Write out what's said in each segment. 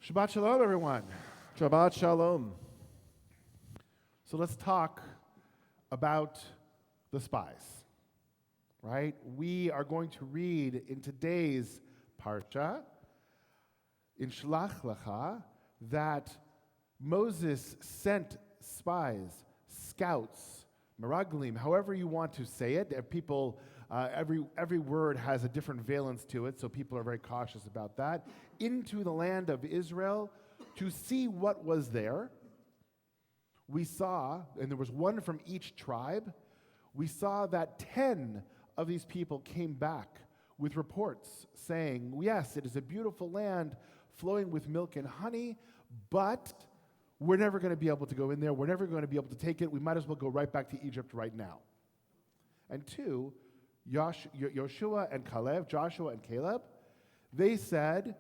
Shabbat Shalom, everyone. Shabbat Shalom. So let's talk about the spies, right? We are going to read in today's Parsha, in Shlach Lecha, that Moses sent spies, scouts, meraglim, however you want to say it. People, every word has a different valence to it, so people are very cautious about that, into the land of Israel to see what was there. We saw, and there was one from each tribe, we saw that 10 of these people came back with reports saying, yes, it is a beautiful land flowing with milk and honey, but we're never going to be able to go in there. We're never going to be able to take it. We might as well go right back to Egypt right now. And two, Joshua and Caleb, they said,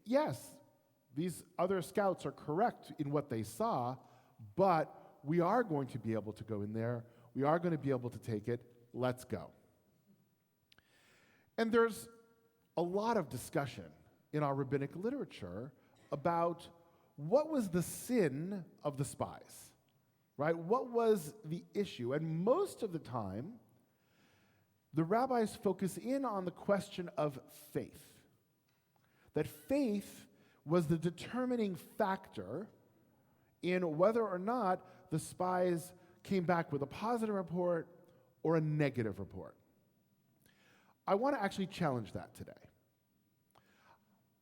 yes, these other scouts are correct in what they saw, but we are going to be able to go in there. We are going to be able to take it. Let's go. And there's a lot of discussion in our rabbinic literature about what was the sin of the spies, right? What was the issue? And most of the time, the rabbis focus in on the question of faith. That faith was the determining factor in whether or not the spies came back with a positive report or a negative report. I want to actually challenge that today.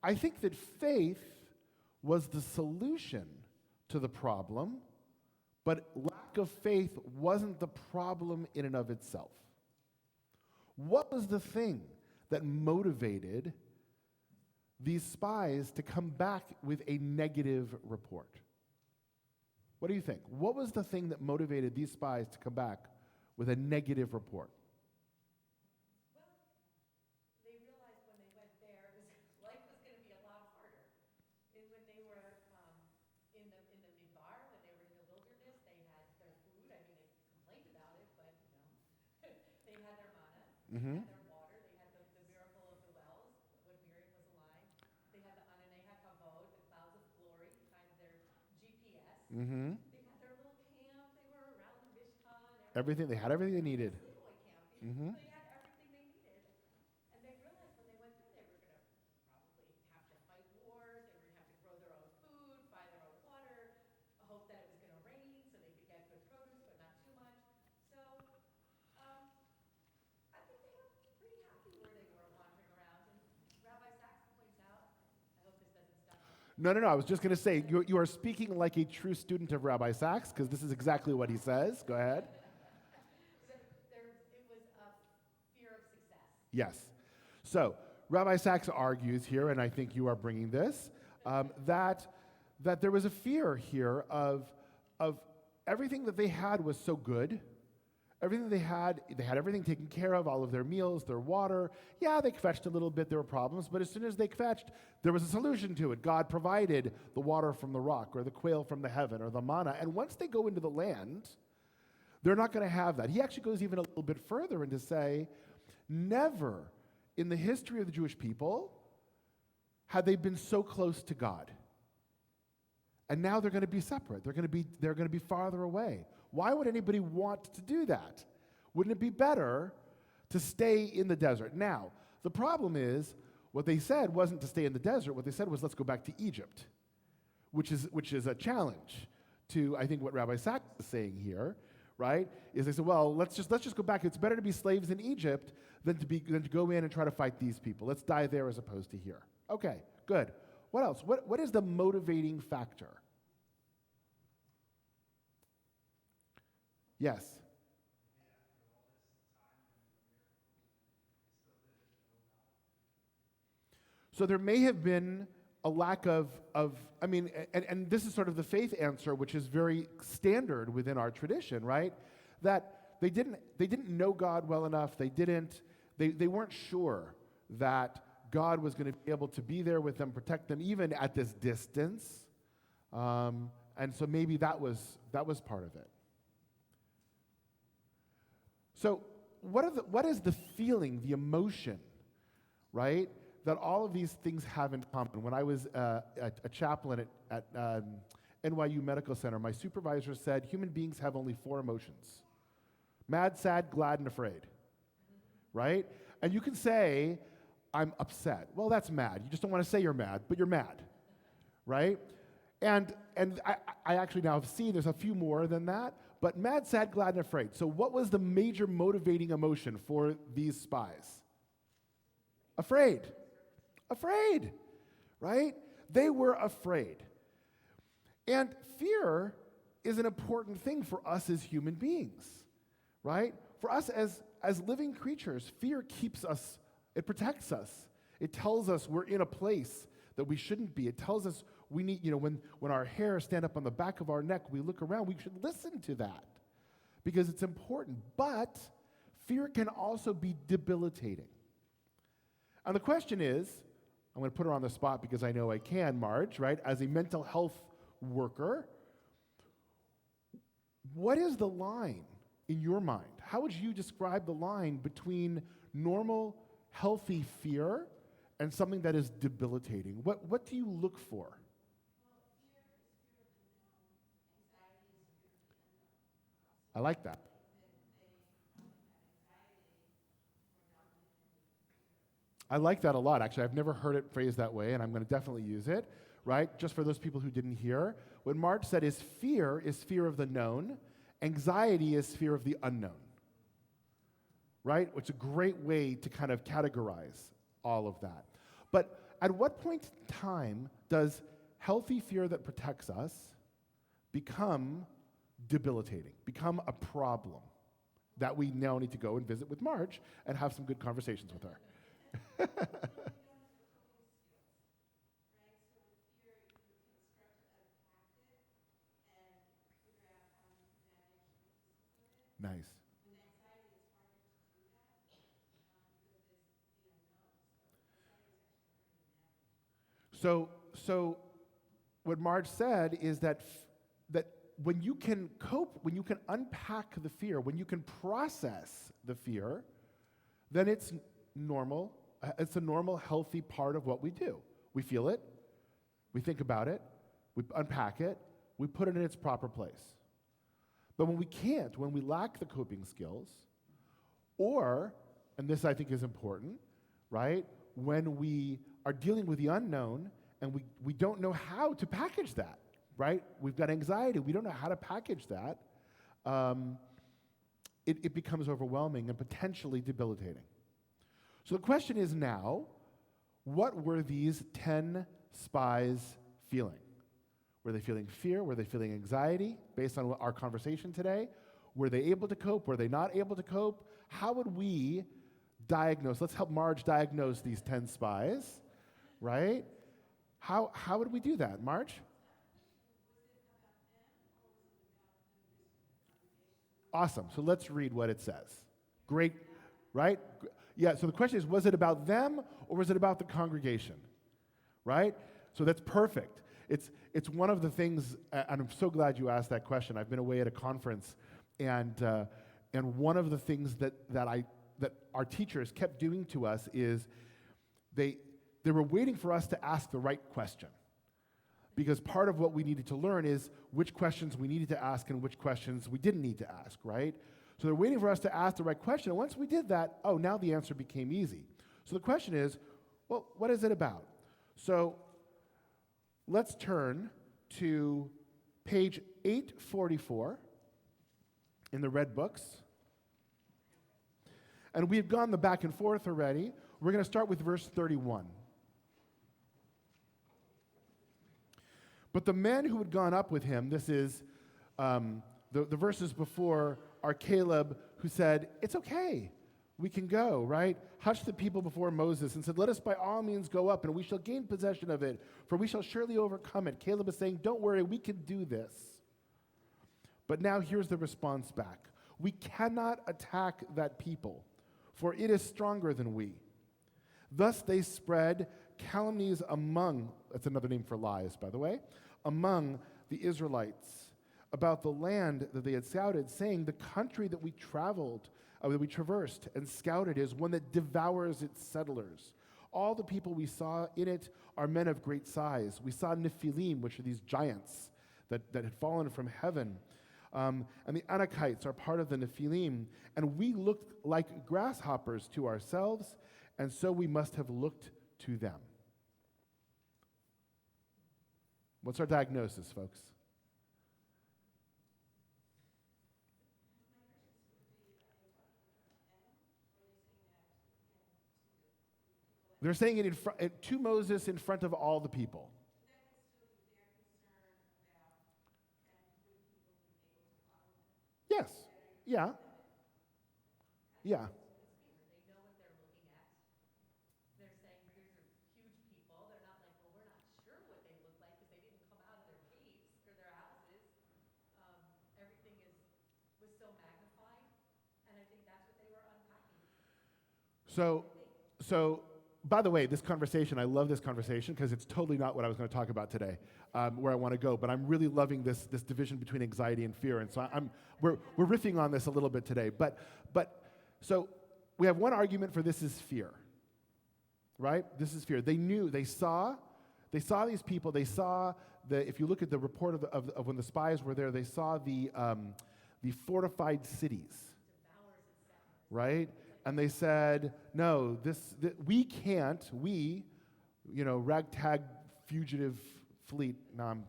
I think that faith was the solution to the problem, but lack of faith wasn't the problem in and of itself. What was the thing that motivated these spies to come back with a negative report? What do you think? What was the thing that motivated these spies to come back with a negative report? Well, they realized when they went there, life was going to be a lot harder. And when they were in the midbar, when they were in the wilderness, they had their food. I mean, they complained about it, but they had their manna, they had their water, they had the miracle of the wells when Miriam was alive. They had the Ananei Kavod, the clouds of glory, kind of their GPS. Mm-hmm. They had their little camp. They were around the Mishkan. They had everything they needed. Sleepaway camping. Mm-hmm. They had everything they needed. And they realized when they went there, they were going to probably have to fight wars. They were going to have to grow their own food, buy their own water, hope that it was going to rain so they could get good produce, but not too much. So I think they were pretty happy where they were wandering around. And Rabbi Sachs points out, I hope this doesn't stop me. No. I was just going to say, you are speaking like a true student of Rabbi Sachs, because this is exactly what he says. Go ahead. It was a fear of success. Yes. So Rabbi Sachs argues here, and I think you are bringing this, that there was a fear here of everything that they had was so good. Everything they had everything taken care of, all of their meals, their water. Yeah, they kvetched a little bit, there were problems, but as soon as they kvetched, there was a solution to it. God provided the water from the rock, or the quail from the heaven, or the manna. And once they go into the land, they're not going to have that. He actually goes even a little bit further and to say, never in the history of the Jewish people had they been so close to God. And now they're going to be separate. They're going to be farther away. Why would anybody want to do that? Wouldn't it be better to stay in the desert? Now, the problem is, what they said wasn't to stay in the desert. What they said was, let's go back to Egypt, which is a challenge to, I think, what Rabbi Sachs is saying here, right? Is they said, well, let's just go back. It's better to be slaves in Egypt than to go in and try to fight these people. Let's die there as opposed to here. Okay, good. What else? What is the motivating factor? Yes. So there may have been a lack of and this is sort of the faith answer, which is very standard within our tradition, right? That they didn't know God well enough. They weren't sure that God was going to be able to be there with them, protect them, even at this distance. And so maybe that was part of it. So what is the feeling, the emotion, right, that all of these things have in common. When I was a chaplain at NYU Medical Center, my supervisor said human beings have only 4 emotions: mad, sad, glad, and afraid, right? And you can say, I'm upset. Well, that's mad. You just don't want to say you're mad, but you're mad, right? And I actually now have seen there's a few more than that, but mad, sad, glad, and afraid. So what was the major motivating emotion for these spies? Afraid. Afraid, right? They were afraid. And fear is an important thing for us as human beings, right? For us as living creatures, fear keeps us, it protects us. It tells us we're in a place that we shouldn't be. It tells us we need, when our hairs stand up on the back of our neck, we look around, we should listen to that because it's important. But fear can also be debilitating. And the question is, I'm going to put her on the spot because I know I can, Marge, right? As a mental health worker, what is the line in your mind? How would you describe the line between normal, healthy fear and something that is debilitating? What do you look for? I like that. I like that a lot, actually. I've never heard it phrased that way, and I'm going to definitely use it, right? Just for those people who didn't hear. What Marge said is fear of the known. Anxiety is fear of the unknown, right? Which is a great way to kind of categorize all of that. But at what point in time does healthy fear that protects us become debilitating, become a problem that we now need to go and visit with Marge and have some good conversations with her? Nice. So what Marge said is that when you can cope, when you can unpack the fear, when you can process the fear, then it's normal. It's a normal, healthy part of what we do. We feel it, we think about it, we unpack it, we put it in its proper place. But when we can't, when we lack the coping skills, or, and this I think is important, right, when we are dealing with the unknown and we don't know how to package that, right? We've got anxiety, we don't know how to package that, it becomes overwhelming and potentially debilitating. So the question is now, what were these 10 spies feeling? Were they feeling fear? Were they feeling anxiety based on our conversation today? Were they able to cope? Were they not able to cope? How would we diagnose? Let's help Marge diagnose these 10 spies, right? How would we do that, Marge? Awesome. So let's read what it says. Great, right? Yeah, so the question is, was it about them or was it about the congregation? Right? So that's perfect. It's one of the things, and I'm so glad you asked that question. I've been away at a conference, and one of the things that our teachers kept doing to us is they were waiting for us to ask the right question. Because part of what we needed to learn is which questions we needed to ask and which questions we didn't need to ask, right? So they're waiting for us to ask the right question. And once we did that, now the answer became easy. So the question is, well, what is it about? So let's turn to page 844 in the Red Books. And we've gone the back and forth already. We're going to start with verse 31. But the men who had gone up with him, this is the verses before, are Caleb, who said, it's okay, we can go, right? Hushed the people before Moses and said, let us by all means go up, and we shall gain possession of it, for we shall surely overcome it. Caleb is saying, don't worry, we can do this. But now here's the response back. We cannot attack that people, for it is stronger than we. Thus they spread calumnies among, that's another name for lies, by the way, among the Israelites about the land that they had scouted, saying, the country that we traversed and scouted is one that devours its settlers. all the people we saw in it are men of great size. We saw Nephilim, which are these giants that had fallen from heaven. And the Anakites are part of the Nephilim. And we looked like grasshoppers to ourselves, and so we must have looked to them. What's our diagnosis, folks? They're saying it to Moses in front of all the people. Yes. Yeah. Yeah. They know what they're looking at. They're saying, these are huge people. They're not like, well, we're not sure what they look like because they didn't come out of their caves or their houses. Everything was so magnified, and I think that's what they were unpacking. So, by the way, this conversation, I love this conversation because it's totally not what I was going to talk about today, where I want to go. But I'm really loving this division between anxiety and fear, and so we're riffing on this a little bit today. So we have one argument for this is fear, right? This is fear. They saw these people. They saw if you look at the report of when the spies were there, they saw the fortified cities, right? And they said, no, we can't, ragtag fugitive fleet, now I'm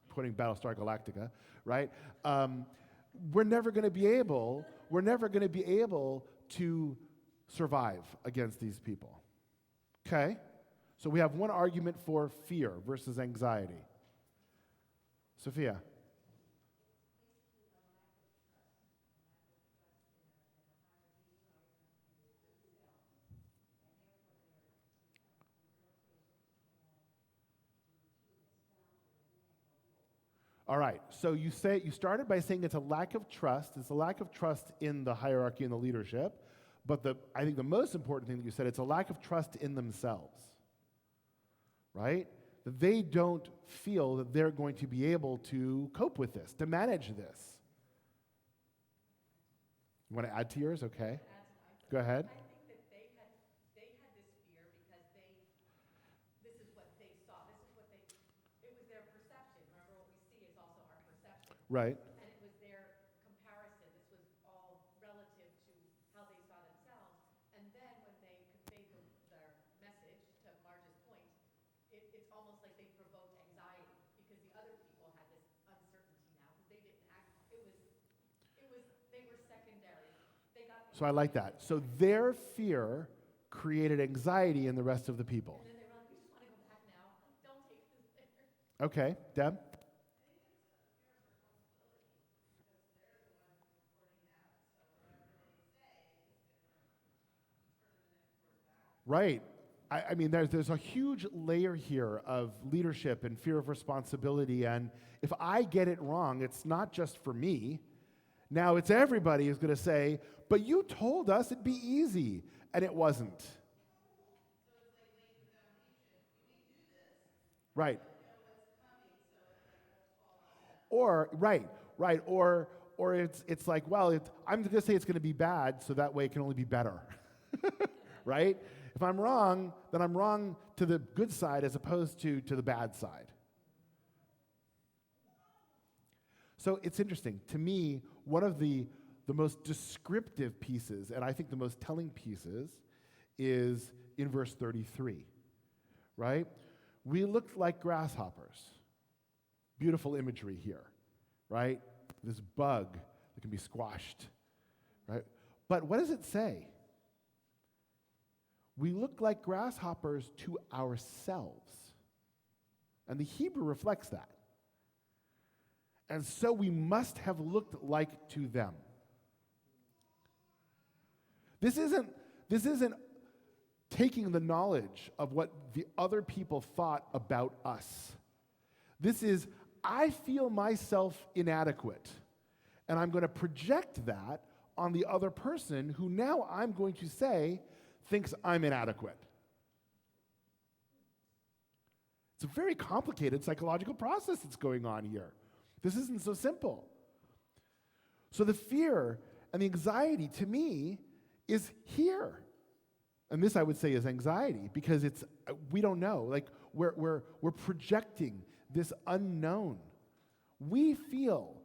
quoting Battlestar Galactica, right? We're never going to be able to survive against these people. Okay? So we have one argument for fear versus anxiety. Sophia. All right, so you started by saying it's a lack of trust. It's a lack of trust in the hierarchy and the leadership. But I think the most important thing that you said, it's a lack of trust in themselves, right? That they don't feel that they're going to be able to cope with this, to manage this. You want to add to yours? Okay. Go ahead. I think that they had this fear because this is what they saw. It was their perception. Remember, what we see is also our perception. Right. And it was their comparison. This was all relative to how they saw themselves. And then when they conveyed their message, to Marge's point, it's almost like they provoked anxiety because the other people had this uncertainty now because they didn't act. They were secondary. So I like that. So their fear created anxiety in the rest of the people. And then they were like, we just want to go back now. Don't take us there. Okay, Deb? Right. I mean, there's a huge layer here of leadership and fear of responsibility. And if I get it wrong, it's not just for me. Now it's everybody who's going to say, but you told us it'd be easy. And it wasn't. So it's like laying the foundation. We do this. Right. Know what's coming, so it won't fall on them. Or it's like, well, I'm going to say it's going to be bad, so that way it can only be better. Right? If I'm wrong, then I'm wrong to the good side as opposed to the bad side. So it's interesting. To me, one of the most descriptive pieces, and I think the most telling pieces, is in verse 33, right? We looked like grasshoppers. Beautiful imagery here, right? This bug that can be squashed, right? But what does it say? We look like grasshoppers to ourselves. And the Hebrew reflects that. And so we must have looked like to them. This isn't taking the knowledge of what the other people thought about us. This is, I feel myself inadequate, and I'm going to project that on the other person who now I'm going to say thinks I'm inadequate. It's a very complicated psychological process that's going on here. This isn't so simple. So the fear and the anxiety, to me, is here. And this, I would say, is anxiety, because we don't know. Like, we're projecting this unknown. We feel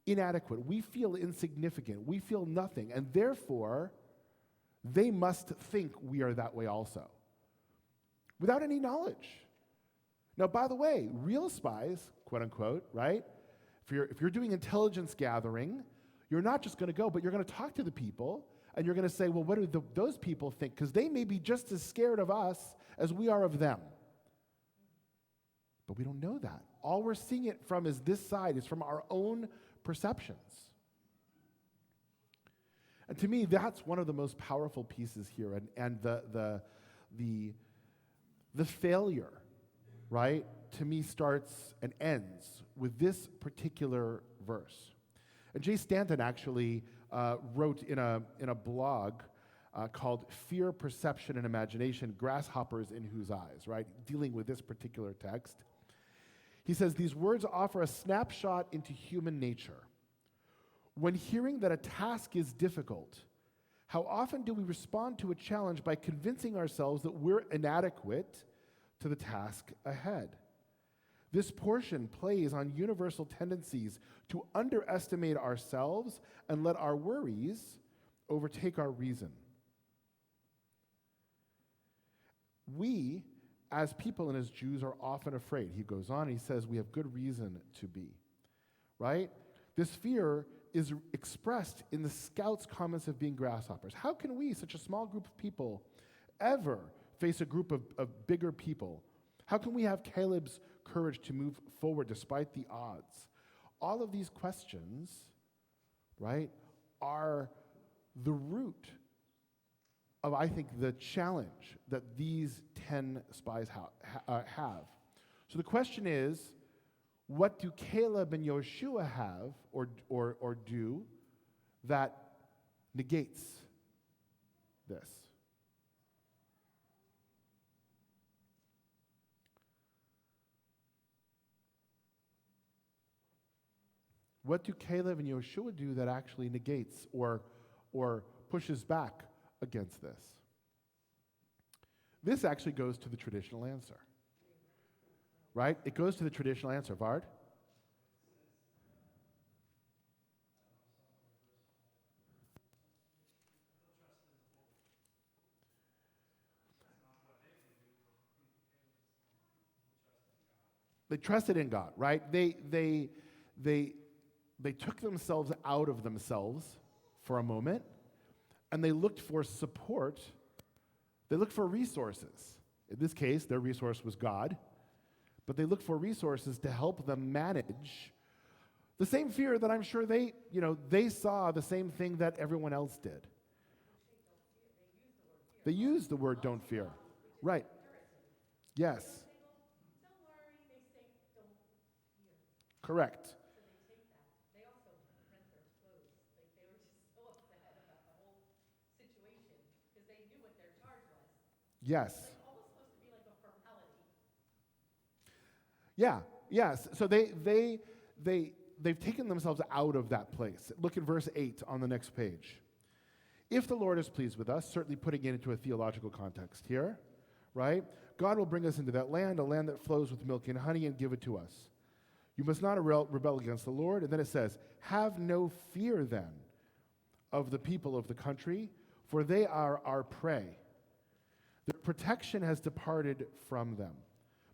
inadequate. We feel insignificant. We feel nothing. And therefore, they must think we are that way also, without any knowledge. Now, by the way, real spies, quote unquote, right? If you're doing intelligence gathering, you're not just going to go, but you're going to talk to the people, and you're going to say, well, what do those people think? Because they may be just as scared of us as we are of them. But we don't know that. All we're seeing it from is this side, is from our own perceptions. And to me, that's one of the most powerful pieces here, and the failure, right, to me starts and ends with this particular verse. And Jay Stanton actually wrote in a blog called Fear, Perception, and Imagination, Grasshoppers in Whose Eyes, right, dealing with this particular text. He says, these words offer a snapshot into human nature. When hearing that a task is difficult, how often do we respond to a challenge by convincing ourselves that we're inadequate to the task ahead? This portion plays on universal tendencies to underestimate ourselves and let our worries overtake our reason. We, as people and as Jews, are often afraid. He goes on, he says, we have good reason to be, right? This fear is expressed in the scouts' comments of being grasshoppers. How can we, such a small group of people, ever face a group of bigger people? How can we have Caleb's courage to move forward despite the odds? All of these questions, right, are the root of, I think, the challenge that these 10 spies have. So the question is, what do Caleb and Joshua have or do that negates this? What do Caleb and Joshua do that actually negates or pushes back against this? This actually goes to the traditional answer. Right? It goes to the traditional answer. Vard? They trusted in God, right? They took themselves out of themselves for a moment, and they looked for support. They looked for resources. In this case, their resource was God, but they looked for resources to help them manage the same fear that I'm sure they saw the same thing that everyone else did. They used the word don't fear. Right. Yes. Don't worry, they say don't fear. Correct. So they take that. They also rent their clothes. Like they were just so upset about the whole situation because they knew what their charge was. Yes. Like almost supposed to be like a formality. Yeah. Yes. So they've taken themselves out of that place. Look at verse 8 on the next page. If the Lord is pleased with us, certainly putting it into a theological context here, right? God will bring us into that land, a land that flows with milk and honey, and give it to us. You must not rebel against the Lord. And then it says, have no fear then of the people of the country, for they are our prey. Their protection has departed from them.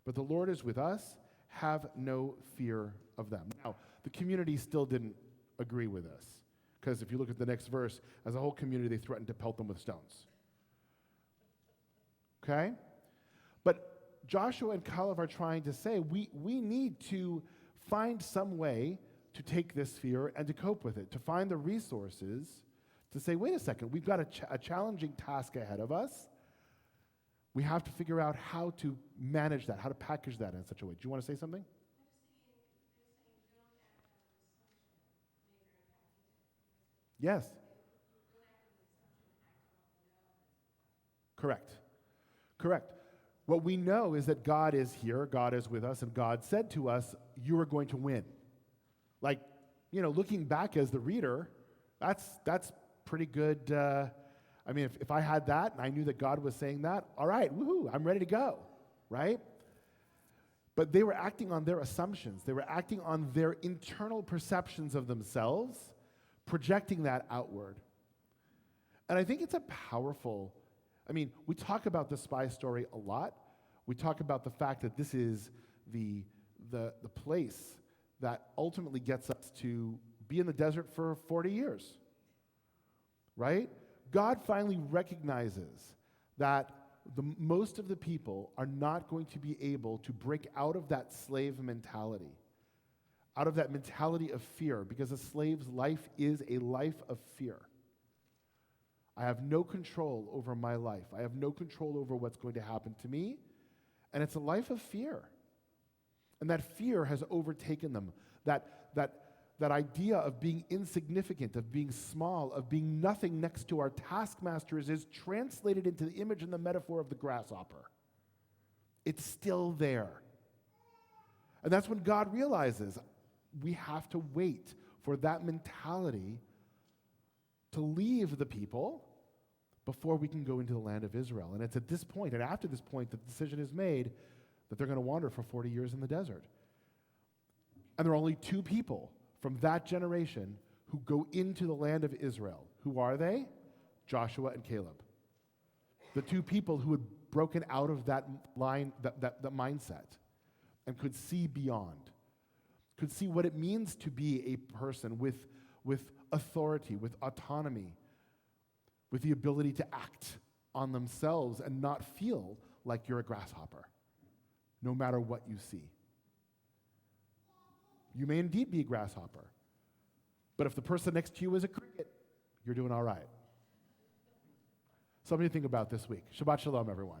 But the Lord is with us. Have no fear of them. Now, the community still didn't agree with this, because if you look at the next verse, as a whole community, they threatened to pelt them with stones. Okay? But Joshua and Caleb are trying to say, we need to find some way to take this fear and to cope with it, to find the resources to say, wait a second, we've got a challenging task ahead of us. We have to figure out how to manage that, how to package that in such a way. Do you want to say something? Yes. Correct. Correct. What we know is that God is here, God is with us, and God said to us, you are going to win. Like, looking back as the reader, that's pretty good. I mean, if I had that and I knew that God was saying that, all right, woohoo, I'm ready to go, right? But they were acting on their assumptions. They were acting on their internal perceptions of themselves, projecting that outward. And I think it's a powerful, we talk about the spy story a lot. We talk about the fact that this is the place that ultimately gets us to be in the desert for 40 years, right? God finally recognizes that most of the people are not going to be able to break out of that slave mentality, out of that mentality of fear, because a slave's life is a life of fear. I have no control over my life. I have no control over what's going to happen to me, and it's a life of fear. And that fear has overtaken them. That idea of being insignificant, of being small, of being nothing next to our taskmasters is translated into the image and the metaphor of the grasshopper. It's still there. And that's when God realizes we have to wait for that mentality to leave the people before we can go into the land of Israel. And it's at this point, and after this point, that the decision is made that they're going to wander for 40 years in the desert. And there are only 2 people from that generation who go into the land of Israel. Who are they? Joshua and Caleb. The 2 people who had broken out of that line, that mindset, and could see beyond, could see what it means to be a person with authority, with autonomy, with the ability to act on themselves and not feel like you're a grasshopper, no matter what you see. You may indeed be a grasshopper, but if the person next to you is a cricket, you're doing all right. Something to think about this week. Shabbat shalom, everyone.